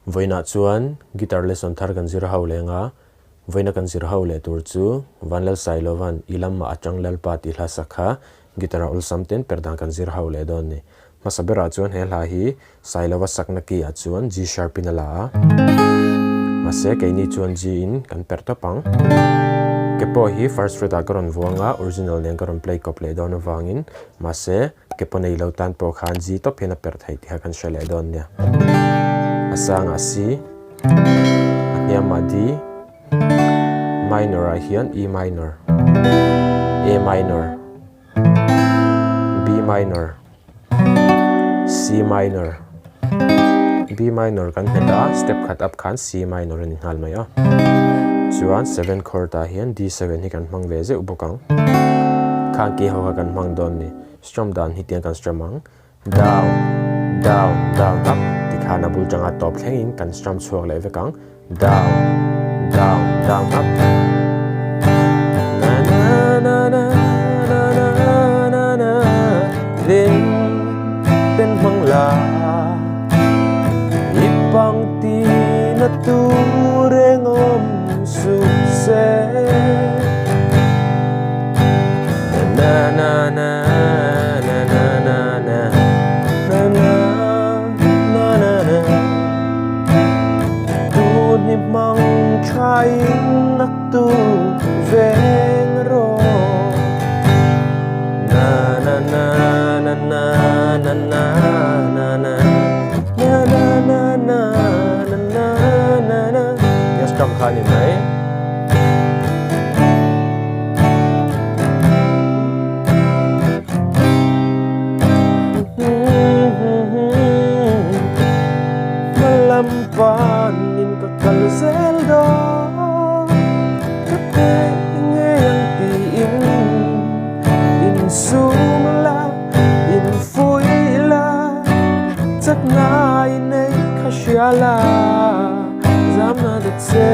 voina chuan guitar lesson thar kan zir ho lenga voina kan zir ho le tur chu Vanlalsailova lamah atang Lalpa ti hla sakha guitar ul samten Perhdan kan zir ho le don ni masabera chuan he hla hi Sailova sakna ki a chuan G sharp in ala mase ke ni chuan G in kan pertopang Capo hi first fret a karon vuanga original nen karon play kop le don wangin mase Capo nei lo tan po khan G to phena per thai ti ha kan shale don nia asang asi atnia madi minor a hian E minor A minor B minor C minor B minor kan heta step cut up khan C minor in hal mai a chuan 7 chord a hian D7 hi kan hmang ve ze ubokang khan ki ho kan hmang don ni strum dan hi tiang kan strumang down down down up ti khana bul changa top thlengin kan strum chuak le vekang down down down up na na na na na na na na len ten hmang la ipang ti na tu reng su se na na na na na na na na na na na na tu ni hmang try naktuk veng rawh na na na na na na na na na na na na na na na na yes strum khan in mai panin ka kalzel do kate ngei ang tiin in sumla in vullai chắc nai nei khashala zamna de tse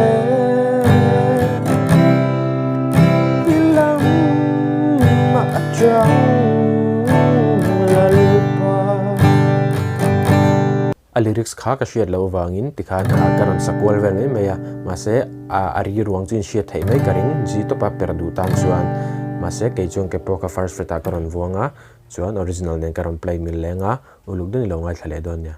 Hlim ma atang Lalpa a lyrics kha ka shiat lo wangin tikhan karon sakwal vel me meya mase ari ruang chin shiat thei mai karing G to pa perdu tan chuan mase ke chung ke po ka first fret a karon vuanga chuan original nen karon play mil lenga uluk den lo ngai thlale don nya